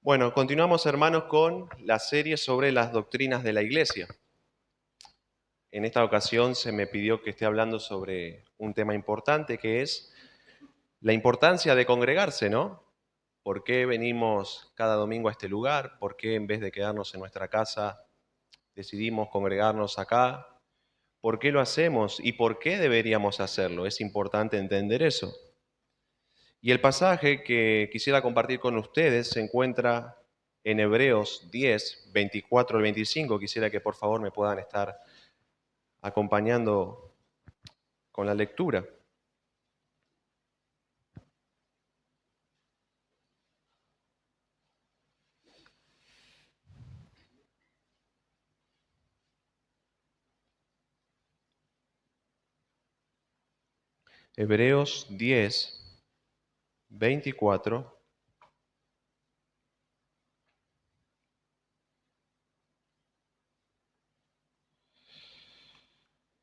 Bueno, continuamos, hermanos, con la serie sobre las doctrinas de la Iglesia. En esta ocasión se me pidió que esté hablando sobre un tema importante, que es la importancia de congregarse, ¿no? ¿Por qué venimos cada domingo a este lugar? ¿Por qué en vez de quedarnos en nuestra casa decidimos congregarnos acá? ¿Por qué lo hacemos y por qué deberíamos hacerlo? Es importante entender eso. Y el pasaje que quisiera compartir con ustedes se encuentra en Hebreos 10, 24 al 25. Quisiera que por favor me puedan estar acompañando con la lectura. Hebreos 10, 24,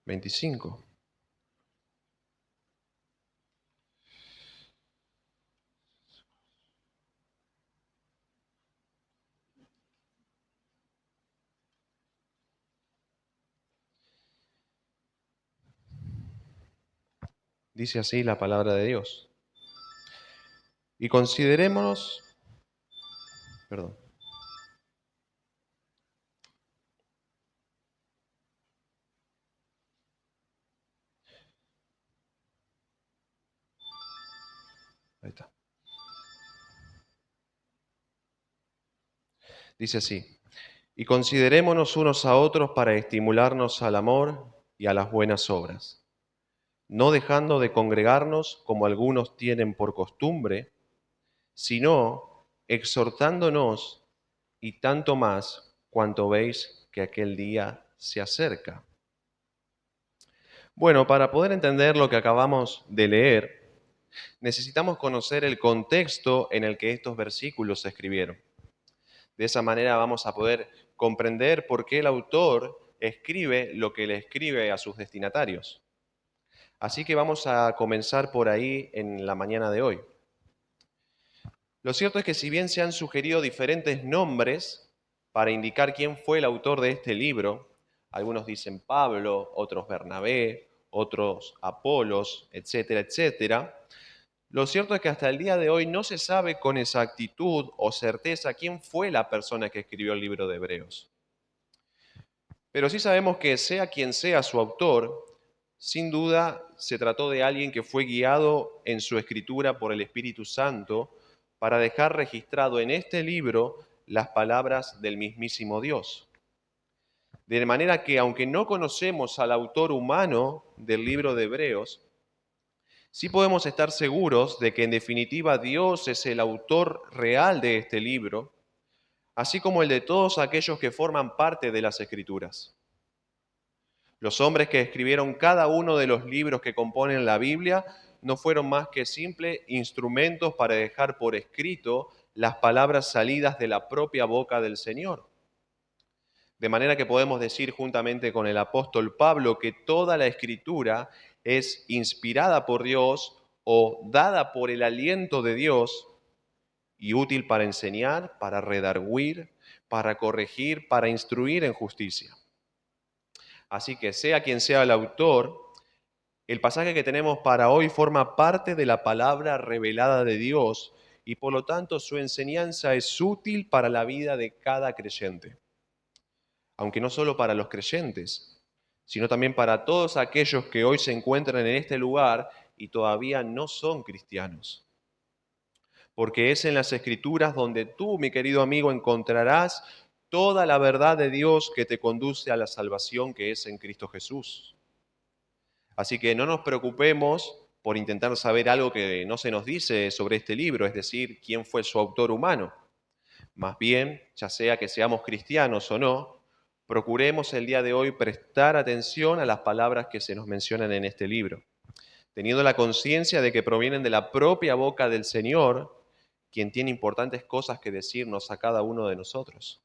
25. Dice así la palabra de Dios. Y considerémonos, perdón, ahí está. Dice así, y considerémonos unos a otros para estimularnos al amor y a las buenas obras, no dejando de congregarnos como algunos tienen por costumbre, sino exhortándonos y tanto más cuanto veis que aquel día se acerca. Bueno, para poder entender lo que acabamos de leer, necesitamos conocer el contexto en el que estos versículos se escribieron. De esa manera vamos a poder comprender por qué el autor escribe lo que le escribe a sus destinatarios. Así que vamos a comenzar por ahí en la mañana de hoy. Lo cierto es que si bien se han sugerido diferentes nombres para indicar quién fue el autor de este libro, algunos dicen Pablo, otros Bernabé, otros Apolos, etcétera, etcétera, lo cierto es que hasta el día de hoy no se sabe con exactitud o certeza quién fue la persona que escribió el libro de Hebreos. Pero sí sabemos que sea quien sea su autor, sin duda se trató de alguien que fue guiado en su escritura por el Espíritu Santo para dejar registrado en este libro las palabras del mismísimo Dios. De manera que aunque no conocemos al autor humano del libro de Hebreos, sí podemos estar seguros de que en definitiva Dios es el autor real de este libro, así como el de todos aquellos que forman parte de las Escrituras. Los hombres que escribieron cada uno de los libros que componen la Biblia no fueron más que simples instrumentos para dejar por escrito las palabras salidas de la propia boca del Señor. De manera que podemos decir juntamente con el apóstol Pablo que toda la escritura es inspirada por Dios o dada por el aliento de Dios y útil para enseñar, para redarguir, para corregir, para instruir en justicia. Así que sea quien sea el autor, el pasaje que tenemos para hoy forma parte de la palabra revelada de Dios y por lo tanto su enseñanza es útil para la vida de cada creyente. Aunque no solo para los creyentes, sino también para todos aquellos que hoy se encuentran en este lugar y todavía no son cristianos. Porque es en las Escrituras donde tú, mi querido amigo, encontrarás toda la verdad de Dios que te conduce a la salvación que es en Cristo Jesús. Así que no nos preocupemos por intentar saber algo que no se nos dice sobre este libro, es decir, quién fue su autor humano. Más bien, ya sea que seamos cristianos o no, procuremos el día de hoy prestar atención a las palabras que se nos mencionan en este libro, teniendo la conciencia de que provienen de la propia boca del Señor, quien tiene importantes cosas que decirnos a cada uno de nosotros.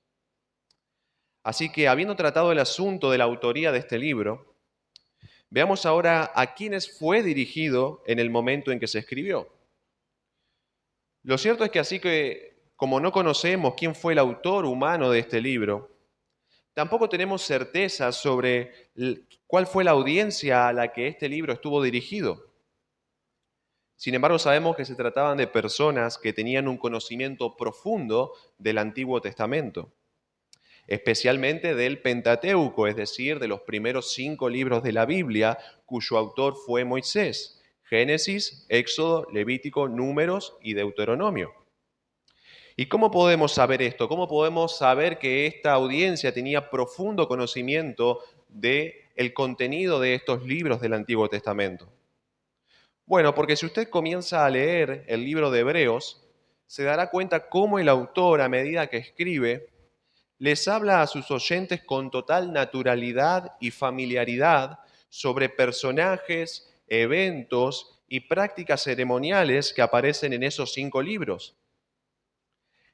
Así que, habiendo tratado el asunto de la autoría de este libro, veamos ahora a quiénes fue dirigido en el momento en que se escribió. Lo cierto es que así que como no conocemos quién fue el autor humano de este libro, tampoco tenemos certeza sobre cuál fue la audiencia a la que este libro estuvo dirigido. Sin embargo, sabemos que se trataban de personas que tenían un conocimiento profundo del Antiguo Testamento, especialmente del Pentateuco, es decir, de los primeros 5 libros de la Biblia, cuyo autor fue Moisés: Génesis, Éxodo, Levítico, Números y Deuteronomio. ¿Y cómo podemos saber esto? ¿Cómo podemos saber que esta audiencia tenía profundo conocimiento del contenido de estos libros del Antiguo Testamento? Bueno, porque si usted comienza a leer el libro de Hebreos, se dará cuenta cómo el autor, a medida que escribe, les habla a sus oyentes con total naturalidad y familiaridad sobre personajes, eventos y prácticas ceremoniales que aparecen en esos 5 libros.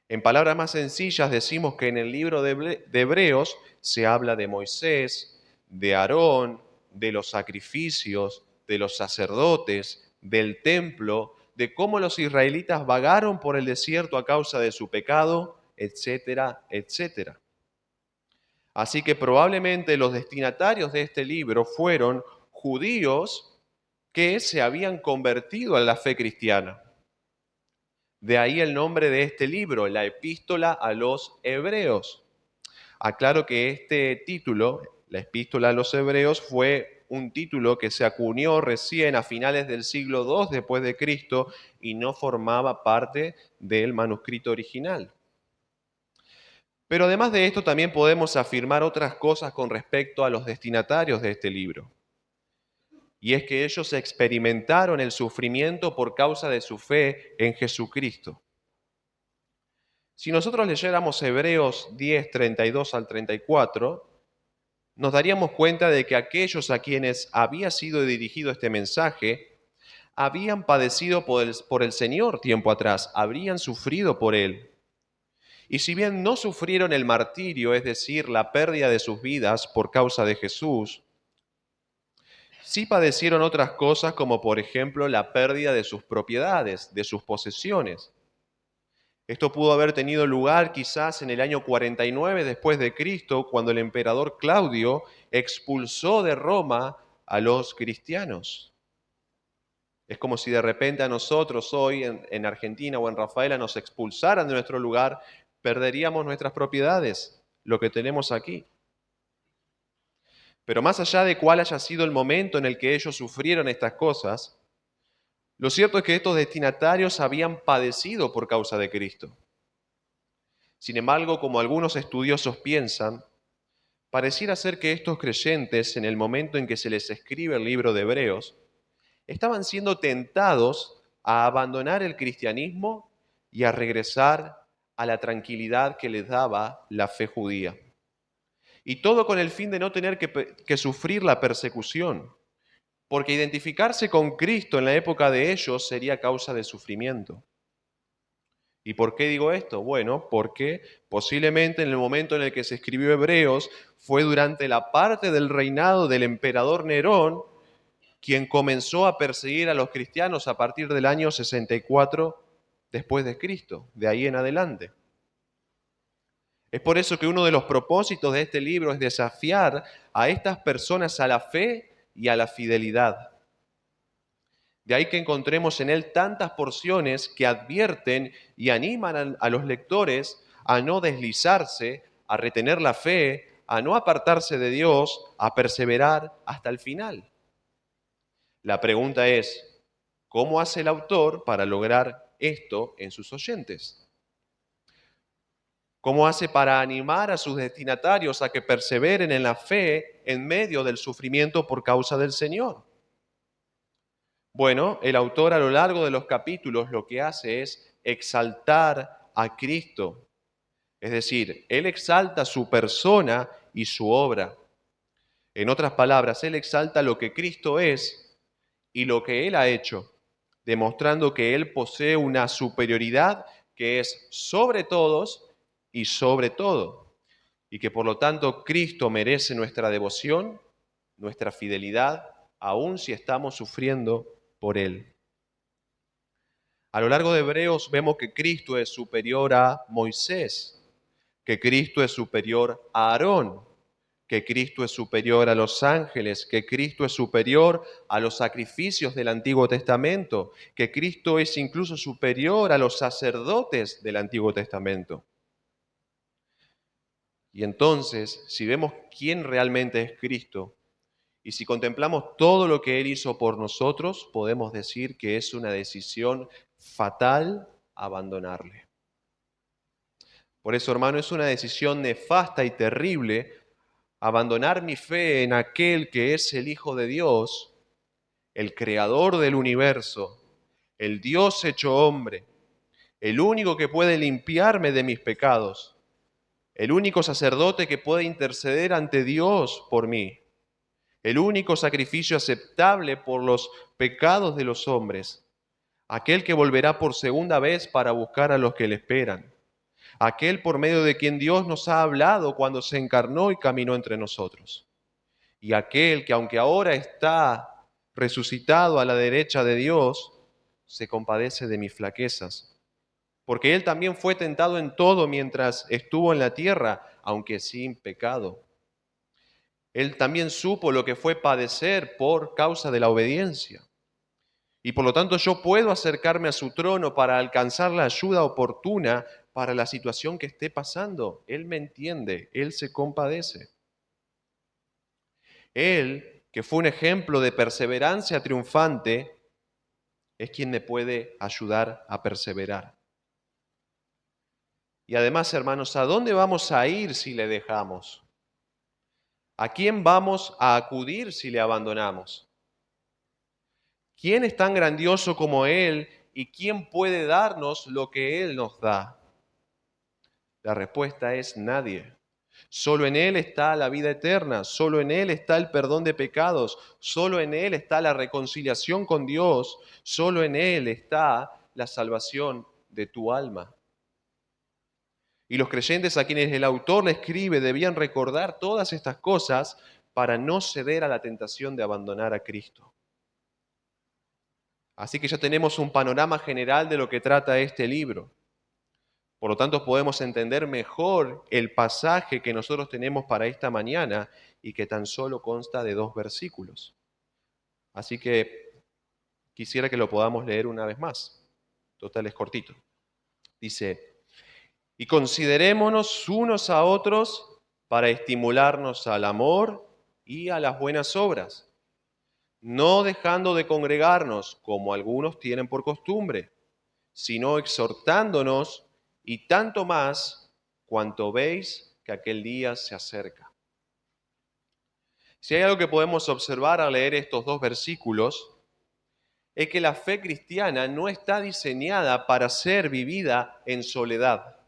En palabras más sencillas, decimos que en el libro de Hebreos se habla de Moisés, de Aarón, de los sacrificios, de los sacerdotes, del templo, de cómo los israelitas vagaron por el desierto a causa de su pecado, etcétera, etcétera. Así que probablemente los destinatarios de este libro fueron judíos que se habían convertido a la fe cristiana. De ahí el nombre de este libro, la Epístola a los Hebreos. Aclaro que este título, la Epístola a los Hebreos, fue un título que se acuñó recién a finales del siglo II después de Cristo y no formaba parte del manuscrito original. Pero además de esto también podemos afirmar otras cosas con respecto a los destinatarios de este libro. Y es que ellos experimentaron el sufrimiento por causa de su fe en Jesucristo. Si nosotros leyéramos Hebreos 10, 32 al 34, nos daríamos cuenta de que aquellos a quienes había sido dirigido este mensaje habían padecido por el Señor tiempo atrás, habrían sufrido por Él. Y si bien no sufrieron el martirio, es decir, la pérdida de sus vidas por causa de Jesús, sí padecieron otras cosas como por ejemplo la pérdida de sus propiedades, de sus posesiones. Esto pudo haber tenido lugar quizás en el año 49 después de Cristo, cuando el emperador Claudio expulsó de Roma a los cristianos. Es como si de repente a nosotros hoy en Argentina o en Rafaela nos expulsaran de nuestro lugar, perderíamos nuestras propiedades, lo que tenemos aquí. Pero más allá de cuál haya sido el momento en el que ellos sufrieron estas cosas, lo cierto es que estos destinatarios habían padecido por causa de Cristo. Sin embargo, como algunos estudiosos piensan, pareciera ser que estos creyentes, en el momento en que se les escribe el libro de Hebreos, estaban siendo tentados a abandonar el cristianismo y a regresar a la tranquilidad que les daba la fe judía. Y todo con el fin de no tener que sufrir la persecución, porque identificarse con Cristo en la época de ellos sería causa de sufrimiento. ¿Y por qué digo esto? Bueno, porque posiblemente en el momento en el que se escribió Hebreos fue durante la parte del reinado del emperador Nerón, quien comenzó a perseguir a los cristianos a partir del año 64 después de Cristo, de ahí en adelante. Es por eso que uno de los propósitos de este libro es desafiar a estas personas a la fe y a la fidelidad. De ahí que encontremos en él tantas porciones que advierten y animan a los lectores a no deslizarse, a retener la fe, a no apartarse de Dios, a perseverar hasta el final. La pregunta es, ¿cómo hace el autor para lograr esto en sus oyentes? ¿Cómo hace para animar a sus destinatarios a que perseveren en la fe en medio del sufrimiento por causa del Señor? Bueno, el autor a lo largo de los capítulos lo que hace es exaltar a Cristo. Es decir, él exalta su persona y su obra. En otras palabras, él exalta lo que Cristo es y lo que él ha hecho, demostrando que él posee una superioridad que es sobre todos y sobre todo, y que por lo tanto Cristo merece nuestra devoción, nuestra fidelidad, aun si estamos sufriendo por él. A lo largo de Hebreos vemos que Cristo es superior a Moisés, que Cristo es superior a Aarón, que Cristo es superior a los ángeles, que Cristo es superior a los sacrificios del Antiguo Testamento, que Cristo es incluso superior a los sacerdotes del Antiguo Testamento. Y entonces, si vemos quién realmente es Cristo, y si contemplamos todo lo que Él hizo por nosotros, podemos decir que es una decisión fatal abandonarle. Por eso, hermano, es una decisión nefasta y terrible abandonar mi fe en aquel que es el Hijo de Dios, el Creador del universo, el Dios hecho hombre, el único que puede limpiarme de mis pecados, el único sacerdote que puede interceder ante Dios por mí, el único sacrificio aceptable por los pecados de los hombres, aquel que volverá por segunda vez para buscar a los que le esperan, aquel por medio de quien Dios nos ha hablado cuando se encarnó y caminó entre nosotros, y aquel que aunque ahora está resucitado a la derecha de Dios, se compadece de mis flaquezas, porque Él también fue tentado en todo mientras estuvo en la tierra, aunque sin pecado. Él también supo lo que fue padecer por causa de la obediencia. Y por lo tanto yo puedo acercarme a su trono para alcanzar la ayuda oportuna para la situación que esté pasando. Él me entiende, Él se compadece. Él, que fue un ejemplo de perseverancia triunfante, es quien me puede ayudar a perseverar. Y además, hermanos, ¿a dónde vamos a ir si le dejamos? ¿A quién vamos a acudir si le abandonamos? ¿Quién es tan grandioso como Él y quién puede darnos lo que Él nos da? La respuesta es nadie. Solo en Él está la vida eterna, solo en Él está el perdón de pecados, solo en Él está la reconciliación con Dios, solo en Él está la salvación de tu alma. Y los creyentes a quienes el autor le escribe debían recordar todas estas cosas para no ceder a la tentación de abandonar a Cristo. Así que ya tenemos un panorama general de lo que trata este libro. Por lo tanto, podemos entender mejor el pasaje que nosotros tenemos para esta mañana y que tan solo consta de 2 versículos. Así que quisiera que lo podamos leer una vez más. Total, es cortito. Dice, y considerémonos unos a otros para estimularnos al amor y a las buenas obras, no dejando de congregarnos como algunos tienen por costumbre, sino exhortándonos, y tanto más cuanto veis que aquel día se acerca. Si hay algo que podemos observar al leer estos 2 versículos, es que la fe cristiana no está diseñada para ser vivida en soledad.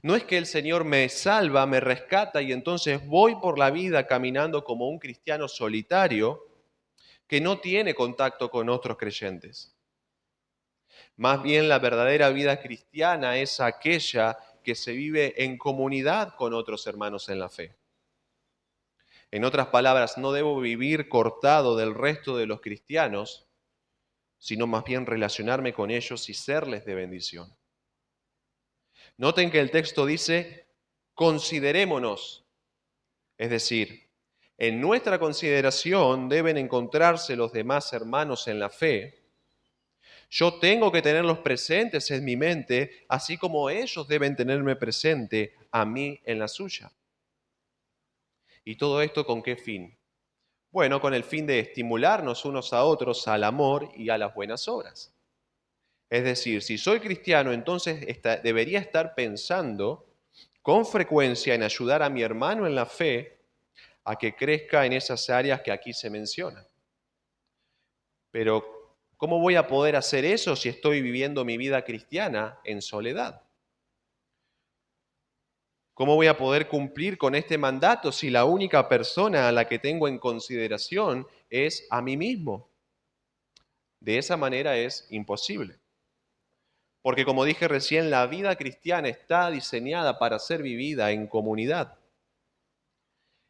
No es que el Señor me salva, me rescata y entonces voy por la vida caminando como un cristiano solitario que no tiene contacto con otros creyentes. Más bien la verdadera vida cristiana es aquella que se vive en comunidad con otros hermanos en la fe. En otras palabras, no debo vivir cortado del resto de los cristianos, sino más bien relacionarme con ellos y serles de bendición. Noten que el texto dice, considerémonos, es decir, en nuestra consideración deben encontrarse los demás hermanos en la fe. Yo tengo que tenerlos presentes en mi mente, así como ellos deben tenerme presente a mí en la suya. ¿Y todo esto con qué fin? Bueno, con el fin de estimularnos unos a otros al amor y a las buenas obras. Es decir, si soy cristiano, entonces debería estar pensando con frecuencia en ayudar a mi hermano en la fe a que crezca en esas áreas que aquí se mencionan. Pero, ¿cómo voy a poder hacer eso si estoy viviendo mi vida cristiana en soledad? ¿Cómo voy a poder cumplir con este mandato si la única persona a la que tengo en consideración es a mí mismo? De esa manera es imposible. Porque como dije recién, la vida cristiana está diseñada para ser vivida en comunidad.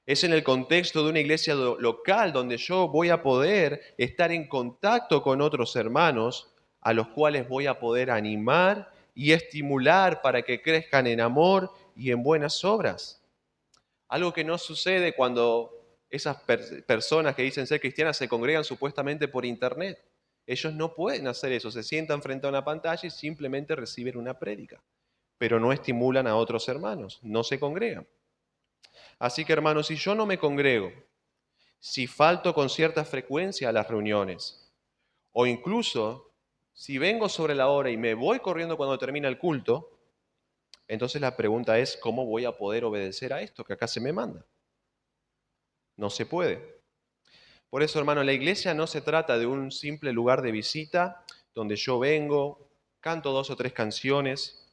Es en el contexto de una iglesia local donde yo voy a poder estar en contacto con otros hermanos a los cuales voy a poder animar y estimular para que crezcan en amor y en buenas obras. Algo que no sucede cuando esas personas que dicen ser cristianas se congregan supuestamente por internet. Ellos no pueden hacer eso, se sientan frente a una pantalla y simplemente reciben una prédica, pero no estimulan a otros hermanos, no se congregan. Así que hermanos, si yo no me congrego, si falto con cierta frecuencia a las reuniones, o incluso si vengo sobre la hora y me voy corriendo cuando termina el culto, entonces la pregunta es, ¿cómo voy a poder obedecer a esto que acá se me manda? No se puede. Por eso, hermano, la iglesia no se trata de un simple lugar de visita donde yo vengo, canto 2 o 3 canciones,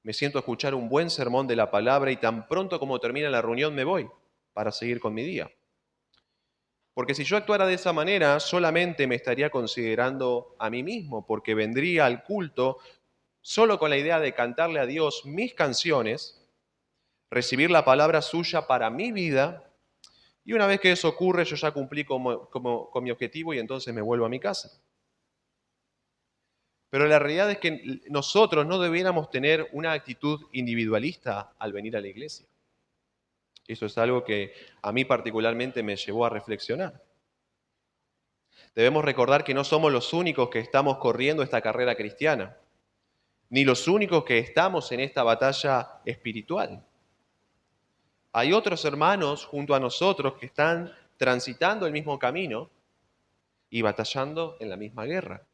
me siento a escuchar un buen sermón de la palabra y tan pronto como termina la reunión me voy para seguir con mi día. Porque si yo actuara de esa manera, solamente me estaría considerando a mí mismo, porque vendría al culto solo con la idea de cantarle a Dios mis canciones, recibir la palabra suya para mi vida, y una vez que eso ocurre, yo ya cumplí con mi objetivo y entonces me vuelvo a mi casa. Pero la realidad es que nosotros no debiéramos tener una actitud individualista al venir a la iglesia. Eso es algo que a mí particularmente me llevó a reflexionar. Debemos recordar que no somos los únicos que estamos corriendo esta carrera cristiana, ni los únicos que estamos en esta batalla espiritual. Hay otros hermanos junto a nosotros que están transitando el mismo camino y batallando en la misma guerra.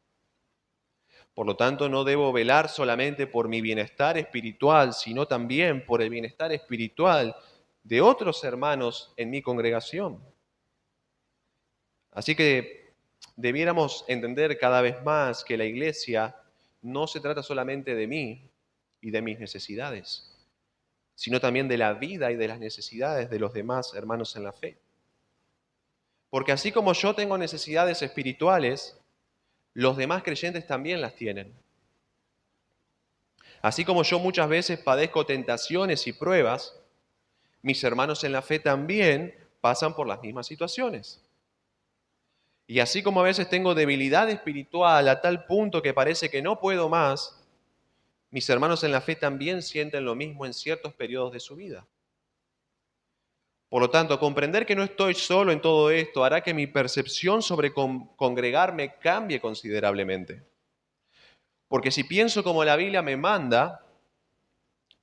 Por lo tanto, no debo velar solamente por mi bienestar espiritual, sino también por el bienestar espiritual de otros hermanos en mi congregación. Así que debiéramos entender cada vez más que la iglesia no se trata solamente de mí y de mis necesidades, sino también de la vida y de las necesidades de los demás hermanos en la fe. Porque así como yo tengo necesidades espirituales, los demás creyentes también las tienen. Así como yo muchas veces padezco tentaciones y pruebas, mis hermanos en la fe también pasan por las mismas situaciones. Y así como a veces tengo debilidad espiritual a tal punto que parece que no puedo más, mis hermanos en la fe también sienten lo mismo en ciertos periodos de su vida. Por lo tanto, comprender que no estoy solo en todo esto hará que mi percepción sobre congregarme cambie considerablemente. Porque si pienso como la Biblia me manda,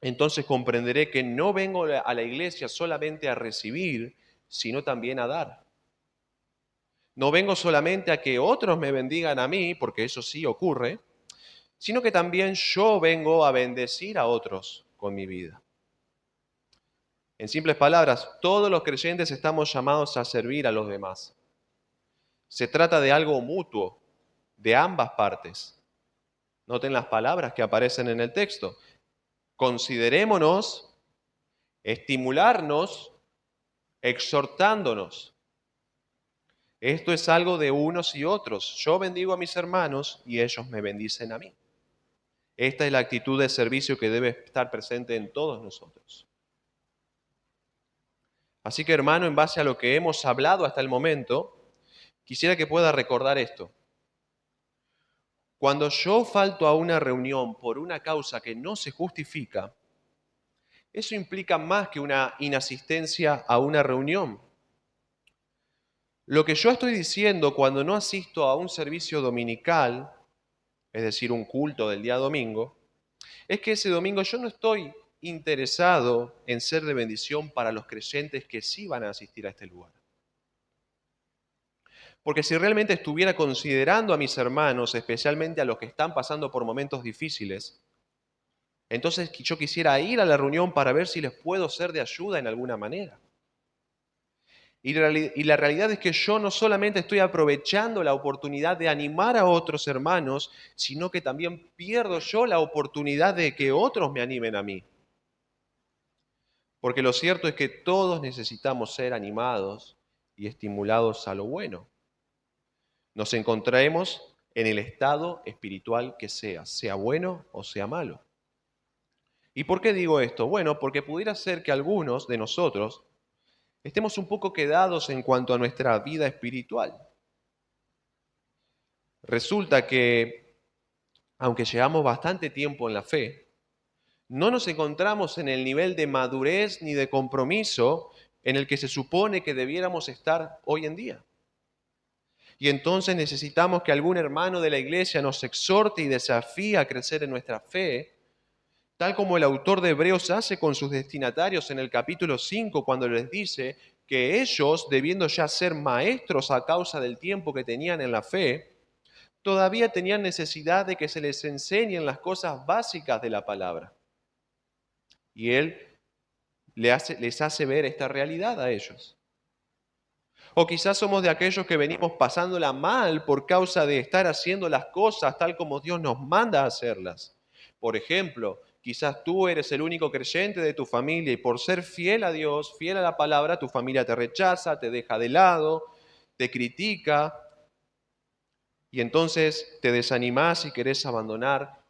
entonces comprenderé que no vengo a la iglesia solamente a recibir, sino también a dar. No vengo solamente a que otros me bendigan a mí, porque eso sí ocurre, sino que también yo vengo a bendecir a otros con mi vida. En simples palabras, todos los creyentes estamos llamados a servir a los demás. Se trata de algo mutuo, de ambas partes. Noten las palabras que aparecen en el texto. Considerémonos, estimularnos, exhortándonos. Esto es algo de unos y otros. Yo bendigo a mis hermanos y ellos me bendicen a mí. Esta es la actitud de servicio que debe estar presente en todos nosotros. Así que hermano, en base a lo que hemos hablado hasta el momento, quisiera que pueda recordar esto. Cuando yo falto a una reunión por una causa que no se justifica, eso implica más que una inasistencia a una reunión. Lo que yo estoy diciendo cuando no asisto a un servicio dominical, es decir, un culto del día domingo, es que ese domingo yo no estoy interesado en ser de bendición para los creyentes que sí van a asistir a este lugar. Porque si realmente estuviera considerando a mis hermanos, especialmente a los que están pasando por momentos difíciles, entonces yo quisiera ir a la reunión para ver si les puedo ser de ayuda en alguna manera. Y la realidad es que yo no solamente estoy aprovechando la oportunidad de animar a otros hermanos, sino que también pierdo yo la oportunidad de que otros me animen a mí. Porque lo cierto es que todos necesitamos ser animados y estimulados a lo bueno. Nos encontraremos en el estado espiritual que sea bueno o sea malo. ¿Y por qué digo esto? Bueno, porque pudiera ser que algunos de nosotros estemos un poco quedados en cuanto a nuestra vida espiritual. Resulta que aunque llevamos bastante tiempo en la fe, no nos encontramos en el nivel de madurez ni de compromiso en el que se supone que debiéramos estar hoy en día. Y entonces necesitamos que algún hermano de la iglesia nos exhorte y desafíe a crecer en nuestra fe, tal como el autor de Hebreos hace con sus destinatarios en el capítulo 5, cuando les dice que ellos, debiendo ya ser maestros a causa del tiempo que tenían en la fe, todavía tenían necesidad de que se les enseñen las cosas básicas de la palabra. Y él les hace ver esta realidad a ellos. O quizás somos de aquellos que venimos pasándola mal por causa de estar haciendo las cosas tal como Dios nos manda a hacerlas. Por ejemplo, quizás tú eres el único creyente de tu familia y por ser fiel a Dios, fiel a la palabra, tu familia te rechaza, te deja de lado, te critica y entonces te desanimas y querés abandonar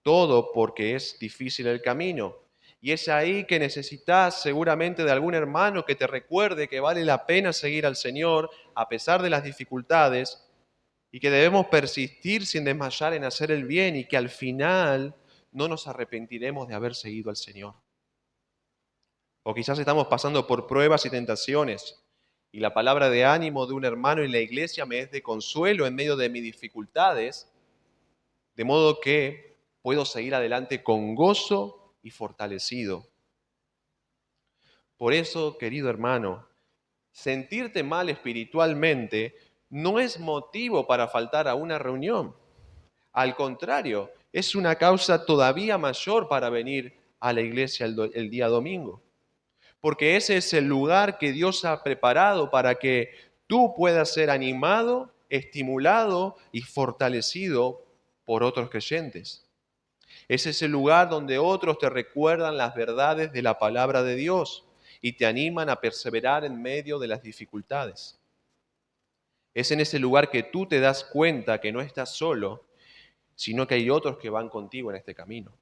todo porque es difícil el camino. Y es ahí que necesitas seguramente de algún hermano que te recuerde que vale la pena seguir al Señor a pesar de las dificultades y que debemos persistir sin desmayar en hacer el bien y que al final no nos arrepentiremos de haber seguido al Señor. O quizás estamos pasando por pruebas y tentaciones y la palabra de ánimo de un hermano en la iglesia me es de consuelo en medio de mis dificultades, de modo que puedo seguir adelante con gozo y fortalecido. Por eso, querido hermano, sentirte mal espiritualmente no es motivo para faltar a una reunión. Al contrario, es una causa todavía mayor para venir a la iglesia el día domingo. Porque ese es el lugar que Dios ha preparado para que tú puedas ser animado, estimulado y fortalecido por otros creyentes. Ese es el lugar donde otros te recuerdan las verdades de la palabra de Dios y te animan a perseverar en medio de las dificultades. Es en ese lugar que tú te das cuenta que no estás solo, sino que hay otros que van contigo en este camino.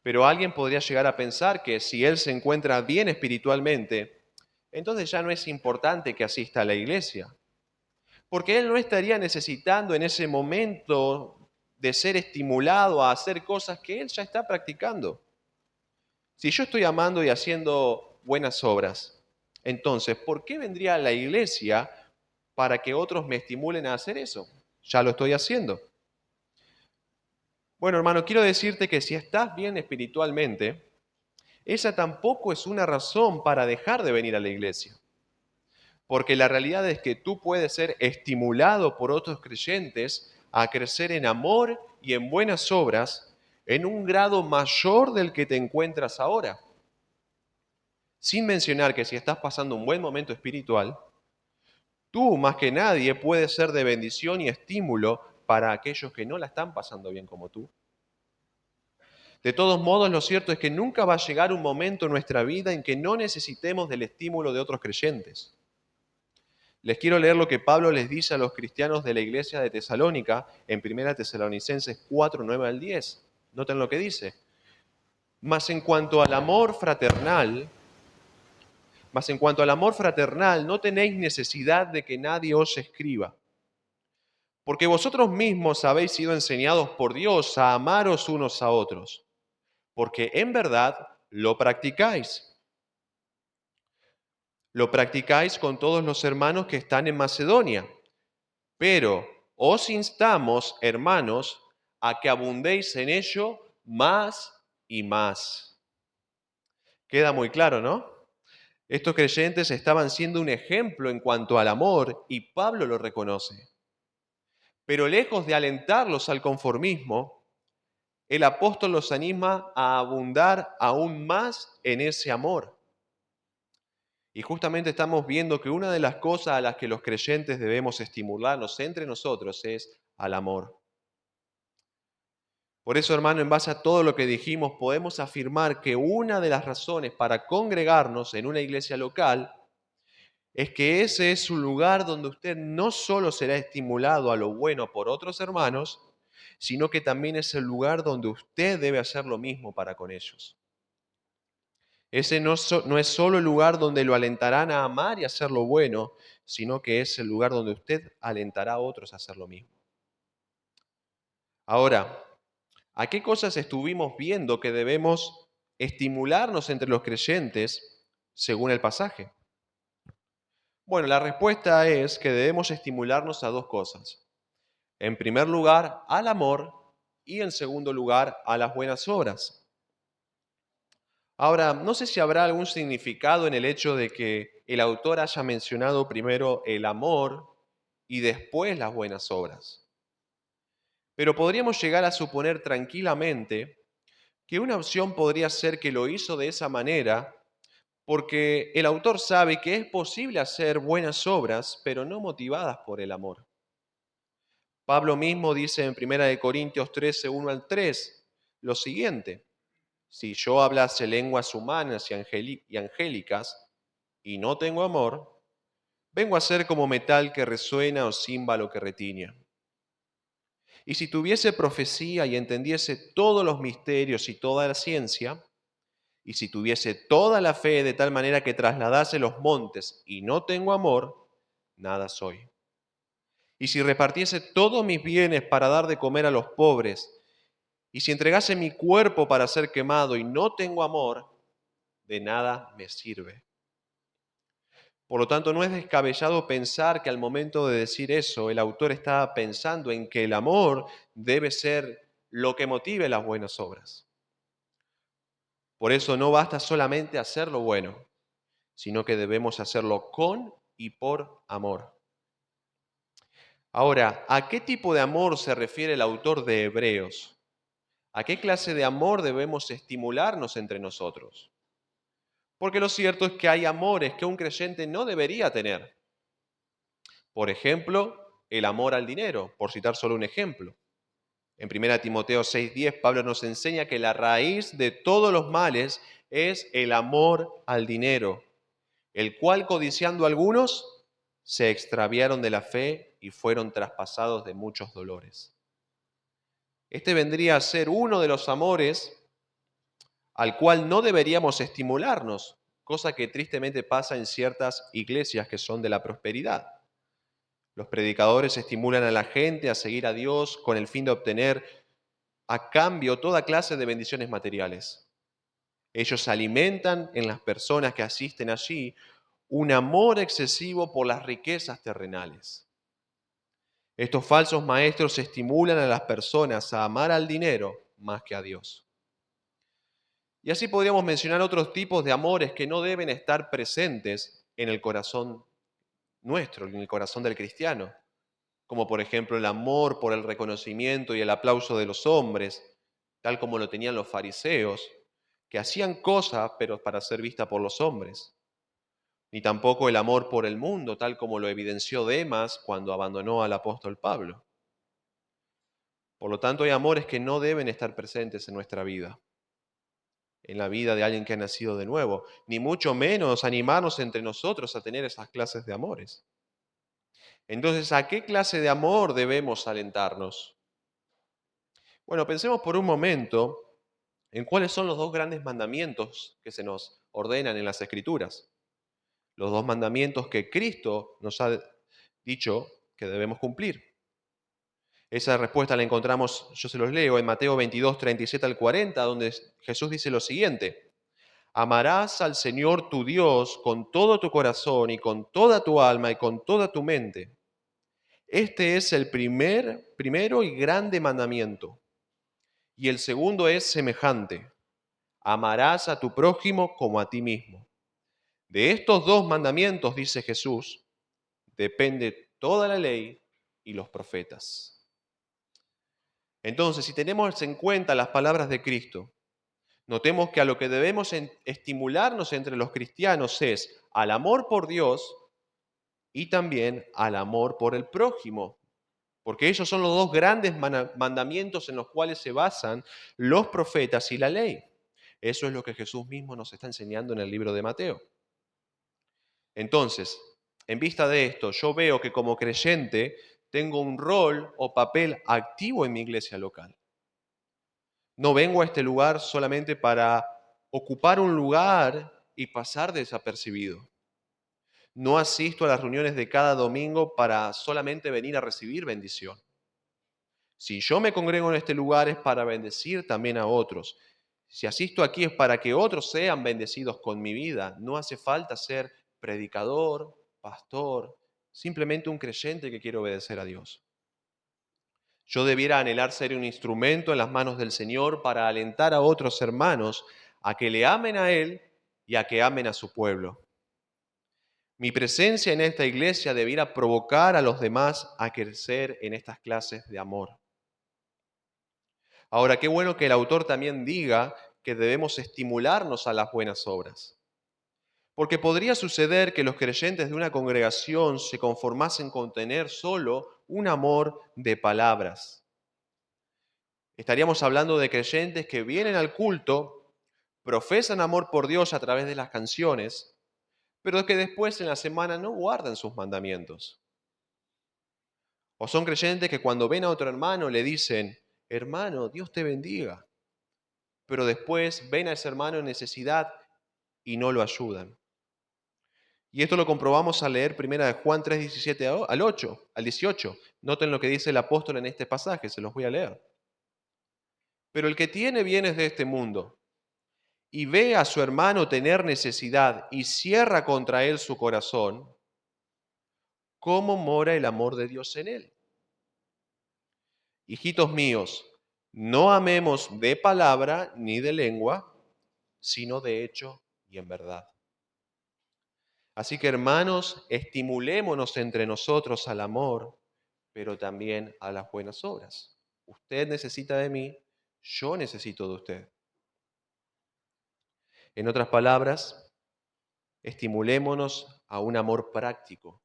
Pero alguien podría llegar a pensar que si él se encuentra bien espiritualmente, entonces ya no es importante que asista a la iglesia, porque él no estaría necesitando en ese momento de ser estimulado a hacer cosas que él ya está practicando. Si yo estoy amando y haciendo buenas obras, entonces, ¿por qué vendría a la iglesia para que otros me estimulen a hacer eso? Ya lo estoy haciendo. Bueno, hermano, quiero decirte que si estás bien espiritualmente, esa tampoco es una razón para dejar de venir a la iglesia. Porque la realidad es que tú puedes ser estimulado por otros creyentes a crecer en amor y en buenas obras en un grado mayor del que te encuentras ahora. Sin mencionar que si estás pasando un buen momento espiritual, tú más que nadie puedes ser de bendición y estímulo para aquellos que no la están pasando bien como tú. De todos modos, lo cierto es que nunca va a llegar un momento en nuestra vida en que no necesitemos del estímulo de otros creyentes. Les quiero leer lo que Pablo les dice a los cristianos de la iglesia de Tesalónica en 1 Tesalonicenses 4, 9 al 10. Noten lo que dice. Mas en cuanto al amor fraternal, no tenéis necesidad de que nadie os escriba, porque vosotros mismos habéis sido enseñados por Dios a amaros unos a otros, porque en verdad lo practicáis. Lo practicáis con todos los hermanos que están en Macedonia. Pero os instamos, hermanos, a que abundéis en ello más y más. Queda muy claro, ¿no? Estos creyentes estaban siendo un ejemplo en cuanto al amor y Pablo lo reconoce. Pero lejos de alentarlos al conformismo, el apóstol los anima a abundar aún más en ese amor. Y justamente estamos viendo que una de las cosas a las que los creyentes debemos estimularnos entre nosotros es al amor. Por eso, hermano, en base a todo lo que dijimos, podemos afirmar que una de las razones para congregarnos en una iglesia local es que ese es un lugar donde usted no solo será estimulado a lo bueno por otros hermanos, sino que también es el lugar donde usted debe hacer lo mismo para con ellos. Ese no es solo el lugar donde lo alentarán a amar y a hacer lo bueno, sino que es el lugar donde usted alentará a otros a hacer lo mismo. Ahora, ¿a qué cosas estuvimos viendo que debemos estimularnos entre los creyentes según el pasaje? Bueno, la respuesta es que debemos estimularnos a dos cosas. En primer lugar, al amor y en segundo lugar, a las buenas obras. Ahora, no sé si habrá algún significado en el hecho de que el autor haya mencionado primero el amor y después las buenas obras. Pero podríamos llegar a suponer tranquilamente que una opción podría ser que lo hizo de esa manera porque el autor sabe que es posible hacer buenas obras, pero no motivadas por el amor. Pablo mismo dice en 1 Corintios 13, 1 al 3, lo siguiente: si yo hablase lenguas humanas y angélicas y no tengo amor, vengo a ser como metal que resuena o címbalo que retiña. Y si tuviese profecía y entendiese todos los misterios y toda la ciencia, y si tuviese toda la fe de tal manera que trasladase los montes y no tengo amor, nada soy. Y si repartiese todos mis bienes para dar de comer a los pobres, y si entregase mi cuerpo para ser quemado y no tengo amor, de nada me sirve. Por lo tanto, no es descabellado pensar que al momento de decir eso, el autor está pensando en que el amor debe ser lo que motive las buenas obras. Por eso no basta solamente hacer lo bueno, sino que debemos hacerlo con y por amor. Ahora, ¿a qué tipo de amor se refiere el autor de Hebreos? ¿A qué clase de amor debemos estimularnos entre nosotros? Porque lo cierto es que hay amores que un creyente no debería tener. Por ejemplo, el amor al dinero, por citar solo un ejemplo. En 1 Timoteo 6:10, Pablo nos enseña que la raíz de todos los males es el amor al dinero, el cual codiciando algunos se extraviaron de la fe y fueron traspasados de muchos dolores. Este vendría a ser uno de los amores al cual no deberíamos estimularnos, cosa que tristemente pasa en ciertas iglesias que son de la prosperidad. Los predicadores estimulan a la gente a seguir a Dios con el fin de obtener a cambio toda clase de bendiciones materiales. Ellos alimentan en las personas que asisten allí un amor excesivo por las riquezas terrenales. Estos falsos maestros estimulan a las personas a amar al dinero más que a Dios. Y así podríamos mencionar otros tipos de amores que no deben estar presentes en el corazón nuestro, en el corazón del cristiano, como por ejemplo el amor por el reconocimiento y el aplauso de los hombres, tal como lo tenían los fariseos, que hacían cosas pero para ser vista por los hombres. Ni tampoco el amor por el mundo, tal como lo evidenció Demas cuando abandonó al apóstol Pablo. Por lo tanto, hay amores que no deben estar presentes en nuestra vida, en la vida de alguien que ha nacido de nuevo, ni mucho menos animarnos entre nosotros a tener esas clases de amores. Entonces, ¿a qué clase de amor debemos alentarnos? Bueno, pensemos por un momento en cuáles son los dos grandes mandamientos que se nos ordenan en las Escrituras. Los dos mandamientos que Cristo nos ha dicho que debemos cumplir. Esa respuesta la encontramos, yo se los leo, en Mateo 22, 37 al 40, donde Jesús dice lo siguiente: amarás al Señor tu Dios con todo tu corazón y con toda tu alma y con toda tu mente. Este es el primero y grande mandamiento. Y el segundo es semejante: amarás a tu prójimo como a ti mismo. De estos dos mandamientos, dice Jesús, depende toda la ley y los profetas. Entonces, si tenemos en cuenta las palabras de Cristo, notemos que a lo que debemos estimularnos entre los cristianos es al amor por Dios y también al amor por el prójimo, porque esos son los dos grandes mandamientos en los cuales se basan los profetas y la ley. Eso es lo que Jesús mismo nos está enseñando en el libro de Mateo. Entonces, en vista de esto, yo veo que como creyente tengo un rol o papel activo en mi iglesia local. No vengo a este lugar solamente para ocupar un lugar y pasar desapercibido. No asisto a las reuniones de cada domingo para solamente venir a recibir bendición. Si yo me congrego en este lugar es para bendecir también a otros. Si asisto aquí es para que otros sean bendecidos con mi vida. No hace falta ser predicador, pastor, simplemente un creyente que quiere obedecer a Dios. Yo debiera anhelar ser un instrumento en las manos del Señor para alentar a otros hermanos a que le amen a Él y a que amen a su pueblo. Mi presencia en esta iglesia debiera provocar a los demás a crecer en estas clases de amor. Ahora, qué bueno que el autor también diga que debemos estimularnos a las buenas obras. Porque podría suceder que los creyentes de una congregación se conformasen con tener solo un amor de palabras. Estaríamos hablando de creyentes que vienen al culto, profesan amor por Dios a través de las canciones, pero que después en la semana no guardan sus mandamientos. O son creyentes que cuando ven a otro hermano le dicen, hermano, Dios te bendiga, pero después ven a ese hermano en necesidad y no lo ayudan. Y esto lo comprobamos al leer primera de Juan 3, 17 al 8, al 18. Noten lo que dice el apóstol en este pasaje, se los voy a leer. Pero el que tiene bienes de este mundo y ve a su hermano tener necesidad y cierra contra él su corazón, ¿cómo mora el amor de Dios en él? Hijitos míos, no amemos de palabra ni de lengua, sino de hecho y en verdad. Así que hermanos, estimulémonos entre nosotros al amor, pero también a las buenas obras. Usted necesita de mí, yo necesito de usted. En otras palabras, estimulémonos a un amor práctico,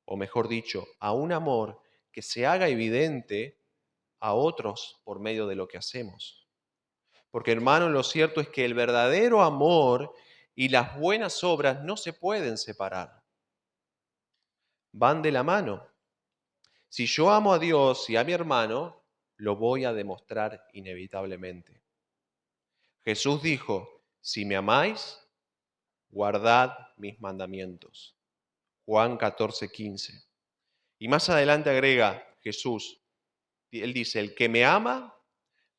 o mejor dicho, a un amor que se haga evidente a otros por medio de lo que hacemos. Porque hermano, lo cierto es que el verdadero amor y las buenas obras no se pueden separar. Van de la mano. Si yo amo a Dios y a mi hermano, lo voy a demostrar inevitablemente. Jesús dijo, si me amáis, guardad mis mandamientos. Juan 14:15. Y más adelante agrega Jesús, él dice, el que me ama,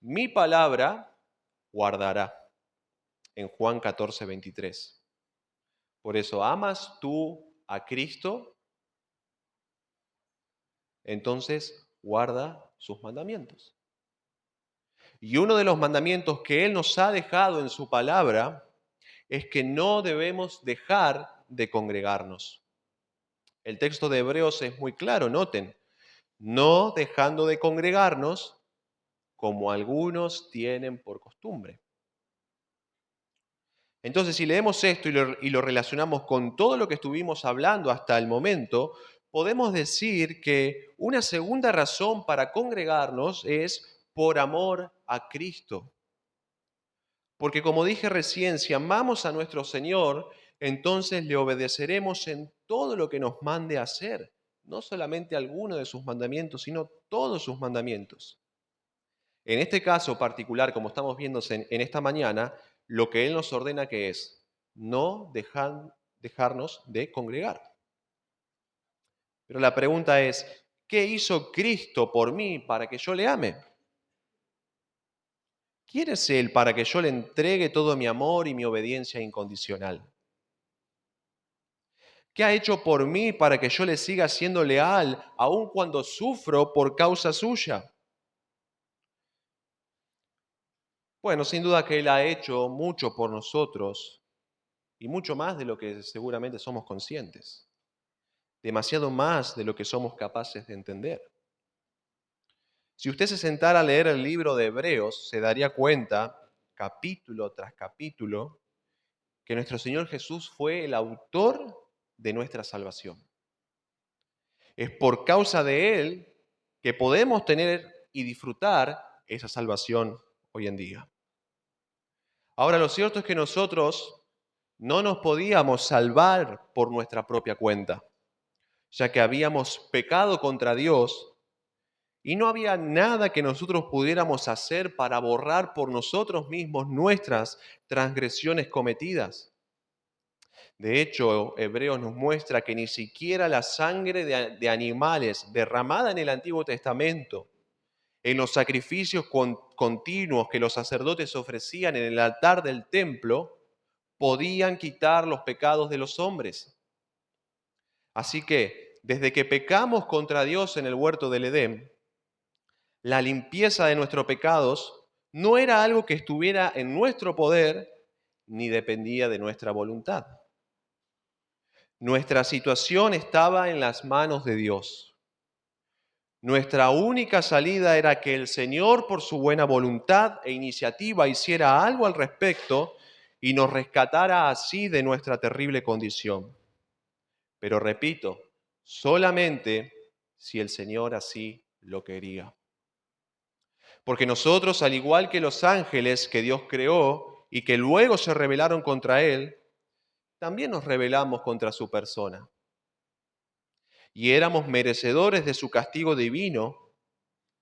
mi palabra guardará. En Juan 14:23. Por eso, ¿amas tú a Cristo? Entonces guarda sus mandamientos. Y uno de los mandamientos que Él nos ha dejado en su palabra es que no debemos dejar de congregarnos. El texto de Hebreos es muy claro, noten, no dejando de congregarnos como algunos tienen por costumbre. Entonces, si leemos esto y lo relacionamos con todo lo que estuvimos hablando hasta el momento, podemos decir que una segunda razón para congregarnos es por amor a Cristo. Porque como dije recién, si amamos a nuestro Señor, entonces le obedeceremos en todo lo que nos mande a hacer. No solamente alguno de sus mandamientos, sino todos sus mandamientos. En este caso particular, como estamos viendo en esta mañana, lo que Él nos ordena que es no dejarnos de congregar. Pero la pregunta es, ¿qué hizo Cristo por mí para que yo le ame? ¿Quién es Él para que yo le entregue todo mi amor y mi obediencia incondicional? ¿Qué ha hecho por mí para que yo le siga siendo leal aun cuando sufro por causa suya? Bueno, sin duda que Él ha hecho mucho por nosotros y mucho más de lo que seguramente somos conscientes. Demasiado más de lo que somos capaces de entender. Si usted se sentara a leer el libro de Hebreos, se daría cuenta, capítulo tras capítulo, que nuestro Señor Jesús fue el autor de nuestra salvación. Es por causa de Él que podemos tener y disfrutar esa salvación hoy en día. Ahora, lo cierto es que nosotros no nos podíamos salvar por nuestra propia cuenta, ya que habíamos pecado contra Dios y no había nada que nosotros pudiéramos hacer para borrar por nosotros mismos nuestras transgresiones cometidas. De hecho, Hebreos nos muestra que ni siquiera la sangre de animales derramada en el Antiguo Testamento en los sacrificios continuos que los sacerdotes ofrecían en el altar del templo, podían quitar los pecados de los hombres. Así que, desde que pecamos contra Dios en el huerto del Edén, la limpieza de nuestros pecados no era algo que estuviera en nuestro poder ni dependía de nuestra voluntad. Nuestra situación estaba en las manos de Dios. Nuestra única salida era que el Señor, por su buena voluntad e iniciativa, hiciera algo al respecto y nos rescatara así de nuestra terrible condición. Pero repito, solamente si el Señor así lo quería. Porque nosotros, al igual que los ángeles que Dios creó y que luego se rebelaron contra Él, también nos rebelamos contra su persona. Y éramos merecedores de su castigo divino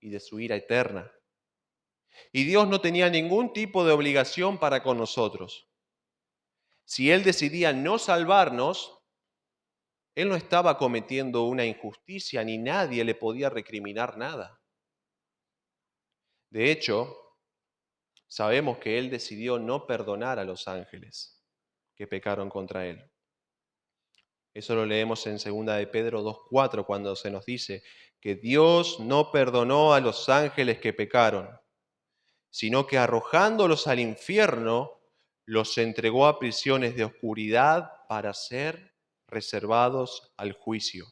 y de su ira eterna. Y Dios no tenía ningún tipo de obligación para con nosotros. Si Él decidía no salvarnos, Él no estaba cometiendo una injusticia ni nadie le podía recriminar nada. De hecho, sabemos que Él decidió no perdonar a los ángeles que pecaron contra Él. Eso lo leemos en 2 de Pedro 2:4, cuando se nos dice que Dios no perdonó a los ángeles que pecaron, sino que arrojándolos al infierno, los entregó a prisiones de oscuridad para ser reservados al juicio.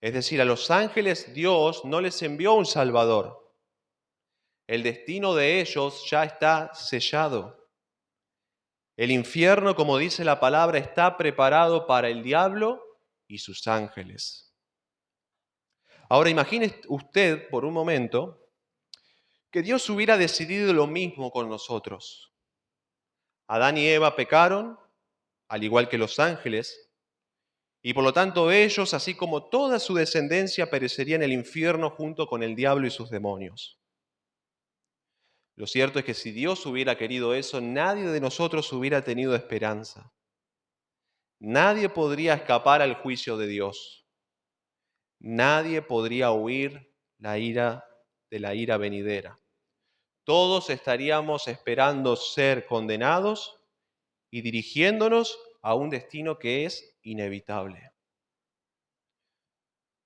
Es decir, a los ángeles Dios no les envió un Salvador. El destino de ellos ya está sellado. El infierno, como dice la palabra, está preparado para el diablo y sus ángeles. Ahora imagine usted por un momento que Dios hubiera decidido lo mismo con nosotros. Adán y Eva pecaron, al igual que los ángeles, y por lo tanto ellos, así como toda su descendencia, perecerían en el infierno junto con el diablo y sus demonios. Lo cierto es que si Dios hubiera querido eso, nadie de nosotros hubiera tenido esperanza. Nadie podría escapar al juicio de Dios. Nadie podría huir de la ira venidera. Todos estaríamos esperando ser condenados y dirigiéndonos a un destino que es inevitable.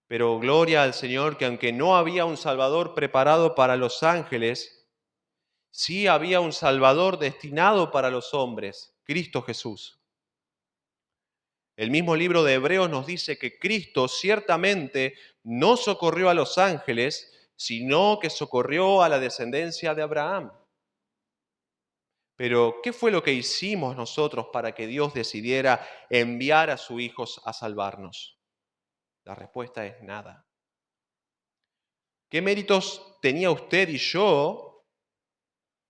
Pero gloria al Señor que aunque no había un Salvador preparado para los ángeles, sí había un Salvador destinado para los hombres, Cristo Jesús. El mismo libro de Hebreos nos dice que Cristo ciertamente no socorrió a los ángeles, sino que socorrió a la descendencia de Abraham. Pero, ¿qué fue lo que hicimos nosotros para que Dios decidiera enviar a su Hijo a salvarnos? La respuesta es nada. ¿Qué méritos tenía usted y yo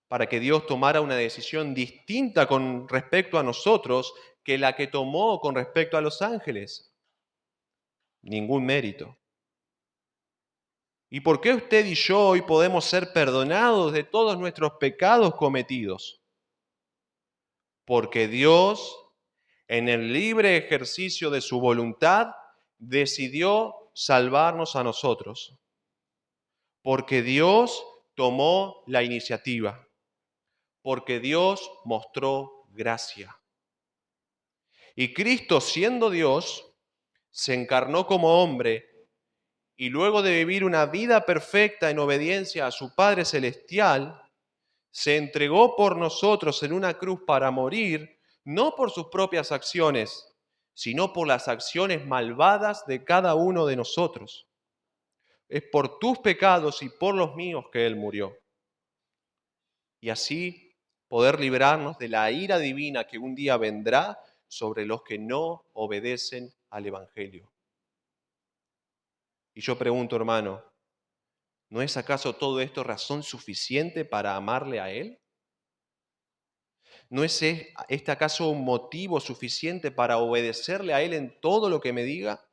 para que Dios tomara una decisión distinta con respecto a nosotros que la que tomó con respecto a los ángeles? Ningún mérito. ¿Y por qué usted y yo hoy podemos ser perdonados de todos nuestros pecados cometidos? Porque Dios, en el libre ejercicio de su voluntad, decidió salvarnos a nosotros. Porque Dios tomó la iniciativa. Porque Dios mostró gracia. Y Cristo, siendo Dios, se encarnó como hombre y luego de vivir una vida perfecta en obediencia a su Padre Celestial, se entregó por nosotros en una cruz para morir, no por sus propias acciones, sino por las acciones malvadas de cada uno de nosotros. Es por tus pecados y por los míos que Él murió. Y así poder librarnos de la ira divina que un día vendrá sobre los que no obedecen al Evangelio. Y yo pregunto, hermano, ¿no es acaso todo esto razón suficiente para amarle a Él? ¿No es este acaso un motivo suficiente para obedecerle a Él en todo lo que me diga?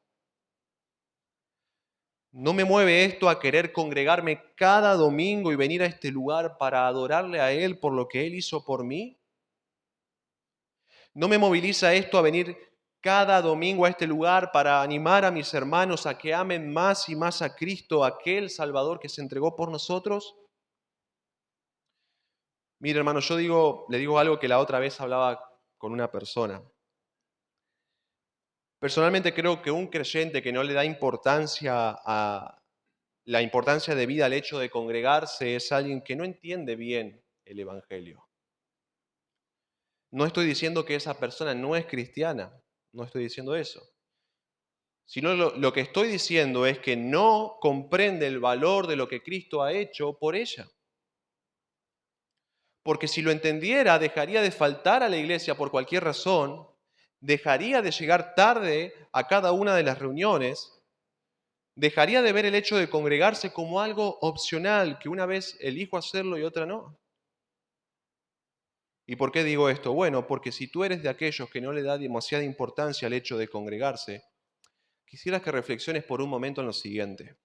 ¿No me mueve esto a querer congregarme cada domingo y venir a este lugar para adorarle a Él por lo que Él hizo por mí? ¿No me moviliza esto a venir cada domingo a este lugar para animar a mis hermanos a que amen más y más a Cristo, aquel Salvador que se entregó por nosotros? Mire, hermano, le digo algo que la otra vez hablaba con una persona. Personalmente creo que un creyente que no le da la importancia de vida al hecho de congregarse es alguien que no entiende bien el Evangelio. No estoy diciendo que esa persona no es cristiana, no estoy diciendo eso. Sino lo que estoy diciendo es que no comprende el valor de lo que Cristo ha hecho por ella. Porque si lo entendiera, dejaría de faltar a la iglesia por cualquier razón, dejaría de llegar tarde a cada una de las reuniones, dejaría de ver el hecho de congregarse como algo opcional, que una vez elijo hacerlo y otra no. ¿Y por qué digo esto? Bueno, porque si tú eres de aquellos que no le da demasiada importancia al hecho de congregarse, quisiera que reflexiones por un momento en lo siguiente.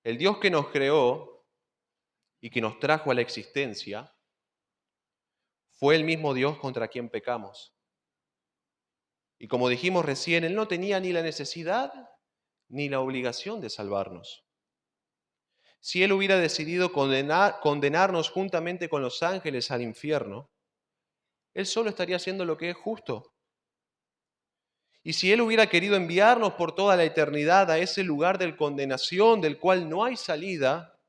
El Dios que nos creó y que nos trajo a la existencia fue el mismo Dios contra quien pecamos. Y como dijimos recién, Él no tenía ni la necesidad ni la obligación de salvarnos. Si Él hubiera decidido condenarnos juntamente con los ángeles al infierno, Él solo estaría haciendo lo que es justo. Y si Él hubiera querido enviarnos por toda la eternidad a ese lugar de condenación del cual no hay salida,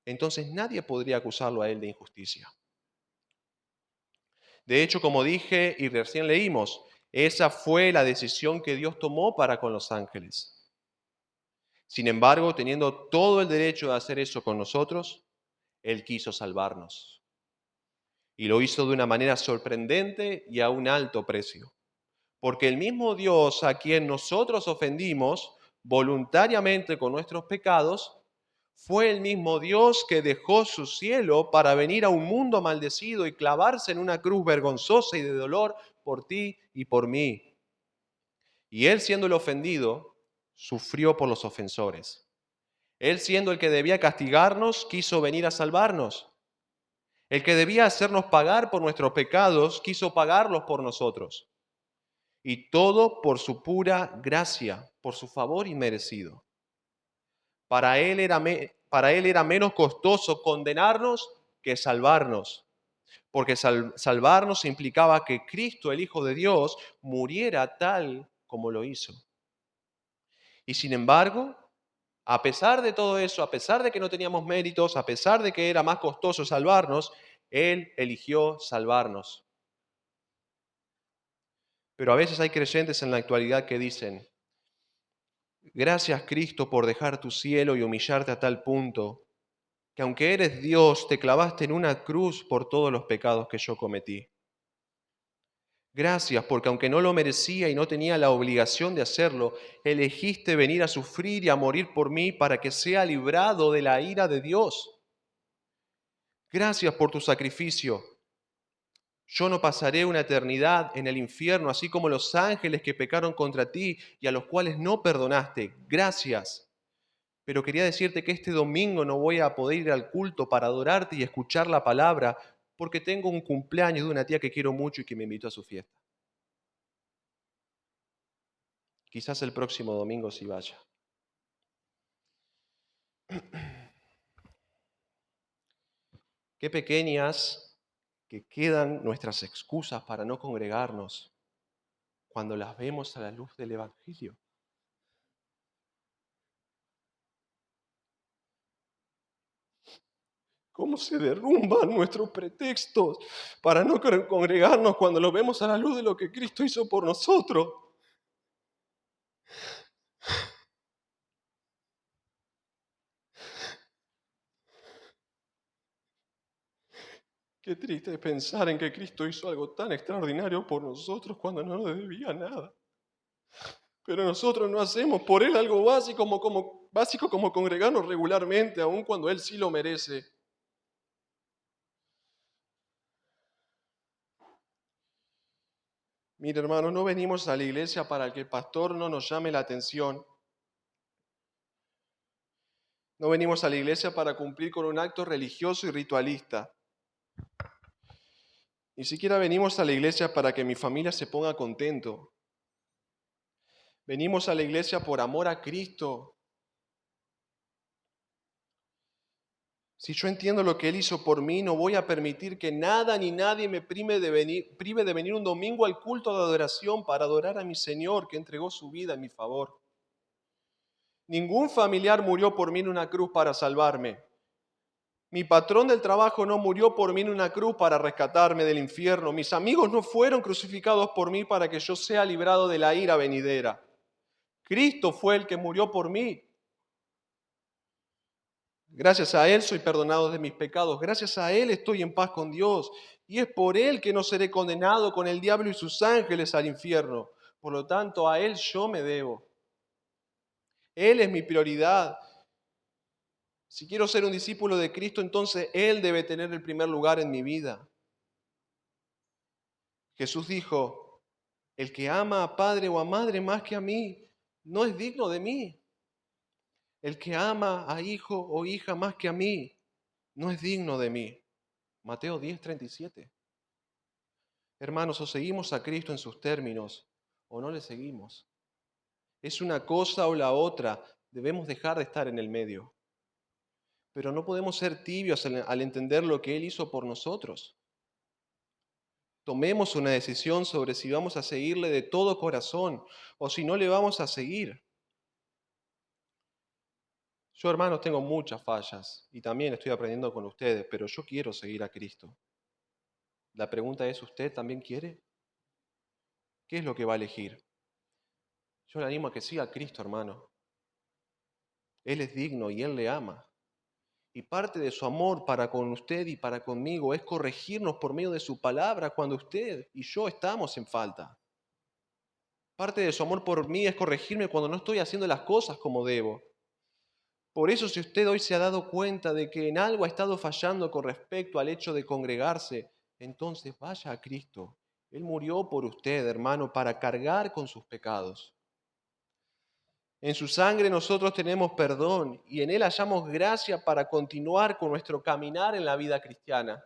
entonces nadie podría acusarlo a Él de injusticia. De hecho, como dije y recién leímos, esa fue la decisión que Dios tomó para con los ángeles. Sin embargo, teniendo todo el derecho de hacer eso con nosotros, Él quiso salvarnos. Y lo hizo de una manera sorprendente y a un alto precio. Porque el mismo Dios a quien nosotros ofendimos voluntariamente con nuestros pecados, fue el mismo Dios que dejó su cielo para venir a un mundo maldecido y clavarse en una cruz vergonzosa y de dolor por ti y por mí. Y Él, siendo el ofendido, sufrió por los ofensores. Él, siendo el que debía castigarnos, quiso venir a salvarnos. El que debía hacernos pagar por nuestros pecados, quiso pagarlos por nosotros. Y todo por su pura gracia, por su favor inmerecido. Para él era menos costoso condenarnos que salvarnos, porque salvarnos implicaba que Cristo, el Hijo de Dios, muriera tal como lo hizo. Y sin embargo, a pesar de todo eso, a pesar de que no teníamos méritos, a pesar de que era más costoso salvarnos, Él eligió salvarnos. Pero a veces hay creyentes en la actualidad que dicen: gracias, Cristo, por dejar tu cielo y humillarte a tal punto que aunque eres Dios, te clavaste en una cruz por todos los pecados que yo cometí. Gracias porque aunque no lo merecía y no tenía la obligación de hacerlo, elegiste venir a sufrir y a morir por mí para que sea librado de la ira de Dios. Gracias por tu sacrificio. Yo no pasaré una eternidad en el infierno, así como los ángeles que pecaron contra ti y a los cuales no perdonaste. Gracias. Pero quería decirte que este domingo no voy a poder ir al culto para adorarte y escuchar la palabra porque tengo un cumpleaños de una tía que quiero mucho y que me invitó a su fiesta. Quizás el próximo domingo sí vaya. Qué pequeñas que quedan nuestras excusas para no congregarnos cuando las vemos a la luz del Evangelio. ¿Cómo se derrumban nuestros pretextos para no congregarnos cuando lo vemos a la luz de lo que Cristo hizo por nosotros? Qué triste es pensar en que Cristo hizo algo tan extraordinario por nosotros cuando no nos debía nada. Pero nosotros no hacemos por Él algo básico como congregarnos regularmente, aun cuando Él sí lo merece. Mire, hermano, no venimos a la iglesia para que el pastor no nos llame la atención. No venimos a la iglesia para cumplir con un acto religioso y ritualista. Ni siquiera venimos a la iglesia para que mi familia se ponga contento. Venimos a la iglesia por amor a Cristo. Si yo entiendo lo que Él hizo por mí, no voy a permitir que nada ni nadie me prive de venir un domingo al culto de adoración para adorar a mi Señor que entregó su vida en mi favor. Ningún familiar murió por mí en una cruz para salvarme. Mi patrón del trabajo no murió por mí en una cruz para rescatarme del infierno. Mis amigos no fueron crucificados por mí para que yo sea librado de la ira venidera. Cristo fue el que murió por mí. Gracias a Él soy perdonado de mis pecados. Gracias a Él estoy en paz con Dios. Y es por Él que no seré condenado con el diablo y sus ángeles al infierno. Por lo tanto, a Él yo me debo. Él es mi prioridad. Si quiero ser un discípulo de Cristo, entonces Él debe tener el primer lugar en mi vida. Jesús dijo, el que ama a padre o a madre más que a mí, no es digno de mí. El que ama a hijo o hija más que a mí, no es digno de mí. Mateo 10:37. Hermanos, o seguimos a Cristo en sus términos, o no le seguimos. Es una cosa o la otra. Debemos dejar de estar en el medio. Pero no podemos ser tibios al entender lo que Él hizo por nosotros. Tomemos una decisión sobre si vamos a seguirle de todo corazón o si no le vamos a seguir. Yo, hermanos, tengo muchas fallas y también estoy aprendiendo con ustedes, pero yo quiero seguir a Cristo. La pregunta es, ¿usted también quiere? ¿Qué es lo que va a elegir? Yo le animo a que siga a Cristo, hermano. Él es digno y Él le ama. Y parte de su amor para con usted y para conmigo es corregirnos por medio de su palabra cuando usted y yo estamos en falta. Parte de su amor por mí es corregirme cuando no estoy haciendo las cosas como debo. Por eso, si usted hoy se ha dado cuenta de que en algo ha estado fallando con respecto al hecho de congregarse, entonces vaya a Cristo. Él murió por usted, hermano, para cargar con sus pecados. En su sangre nosotros tenemos perdón y en Él hallamos gracia para continuar con nuestro caminar en la vida cristiana.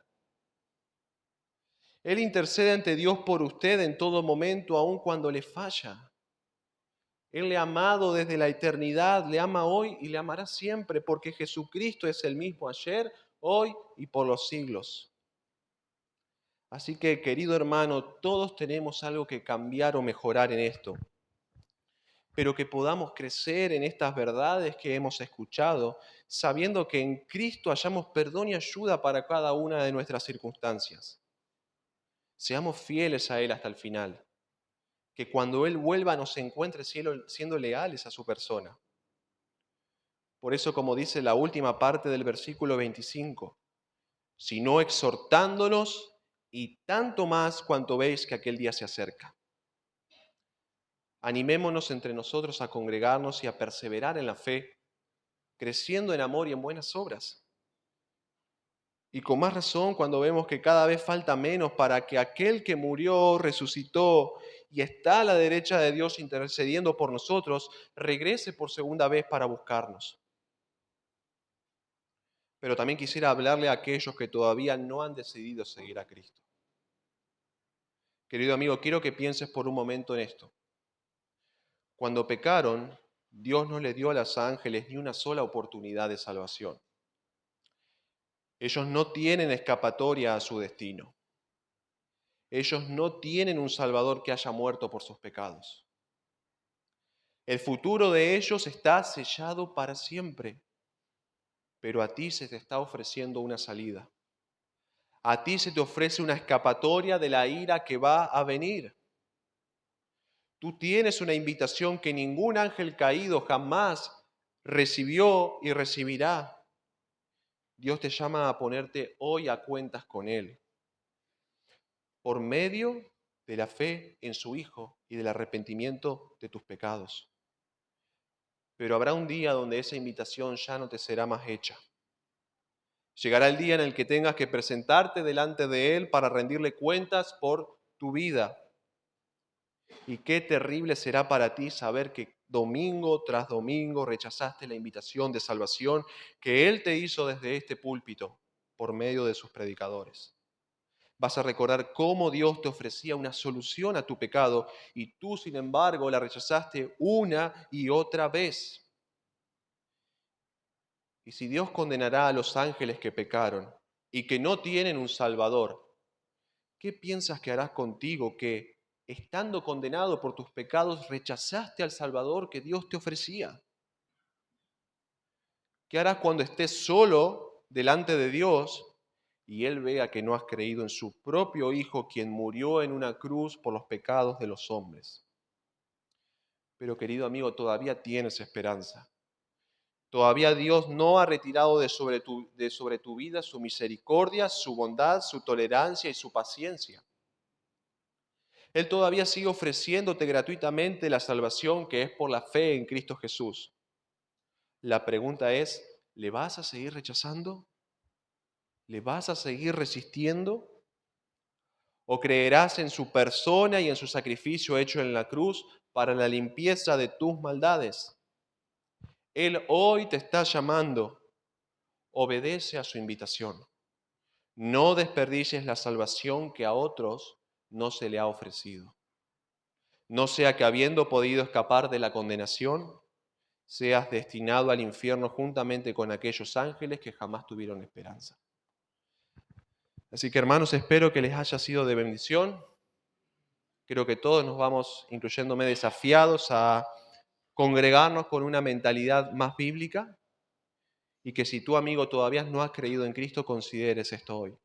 Él intercede ante Dios por usted en todo momento, aun cuando le falla. Él le ha amado desde la eternidad, le ama hoy y le amará siempre, porque Jesucristo es el mismo ayer, hoy y por los siglos. Así que, querido hermano, todos tenemos algo que cambiar o mejorar en esto, pero que podamos crecer en estas verdades que hemos escuchado, sabiendo que en Cristo hallamos perdón y ayuda para cada una de nuestras circunstancias. Seamos fieles a Él hasta el final, que cuando Él vuelva nos encuentre siendo leales a su persona. Por eso, como dice la última parte del versículo 25, sino exhortándolos y tanto más cuanto veis que aquel día se acerca. Animémonos entre nosotros a congregarnos y a perseverar en la fe, creciendo en amor y en buenas obras. Y con más razón cuando vemos que cada vez falta menos para que aquel que murió, resucitó y está a la derecha de Dios intercediendo por nosotros, regrese por segunda vez para buscarnos. Pero también quisiera hablarle a aquellos que todavía no han decidido seguir a Cristo. Querido amigo, quiero que pienses por un momento en esto. Cuando pecaron, Dios no le dio a los ángeles ni una sola oportunidad de salvación. Ellos no tienen escapatoria a su destino. Ellos no tienen un Salvador que haya muerto por sus pecados. El futuro de ellos está sellado para siempre, pero a ti se te está ofreciendo una salida. A ti se te ofrece una escapatoria de la ira que va a venir. Tú tienes una invitación que ningún ángel caído jamás recibió y recibirá. Dios te llama a ponerte hoy a cuentas con Él, por medio de la fe en su Hijo y del arrepentimiento de tus pecados. Pero habrá un día donde esa invitación ya no te será más hecha. Llegará el día en el que tengas que presentarte delante de Él para rendirle cuentas por tu vida. Y qué terrible será para ti saber que domingo tras domingo rechazaste la invitación de salvación que Él te hizo desde este púlpito por medio de sus predicadores. Vas a recordar cómo Dios te ofrecía una solución a tu pecado y tú, sin embargo, la rechazaste una y otra vez. Y si Dios condenará a los ángeles que pecaron y que no tienen un Salvador, ¿qué piensas que harás contigo que, estando condenado por tus pecados, rechazaste al Salvador que Dios te ofrecía? ¿Qué harás cuando estés solo delante de Dios y Él vea que no has creído en su propio Hijo, quien murió en una cruz por los pecados de los hombres? Pero querido amigo, todavía tienes esperanza. Todavía Dios no ha retirado de sobre tu vida su misericordia, su bondad, su tolerancia y su paciencia. Él todavía sigue ofreciéndote gratuitamente la salvación que es por la fe en Cristo Jesús. La pregunta es, ¿le vas a seguir rechazando? ¿Le vas a seguir resistiendo? ¿O creerás en su persona y en su sacrificio hecho en la cruz para la limpieza de tus maldades? Él hoy te está llamando. Obedece a su invitación. No desperdicies la salvación que a otros no se le ha ofrecido. No sea que habiendo podido escapar de la condenación, seas destinado al infierno juntamente con aquellos ángeles que jamás tuvieron esperanza. Así que hermanos, espero que les haya sido de bendición. Creo que todos nos vamos, incluyéndome, desafiados a congregarnos con una mentalidad más bíblica y que si tú, amigo, todavía no has creído en Cristo, consideres esto hoy.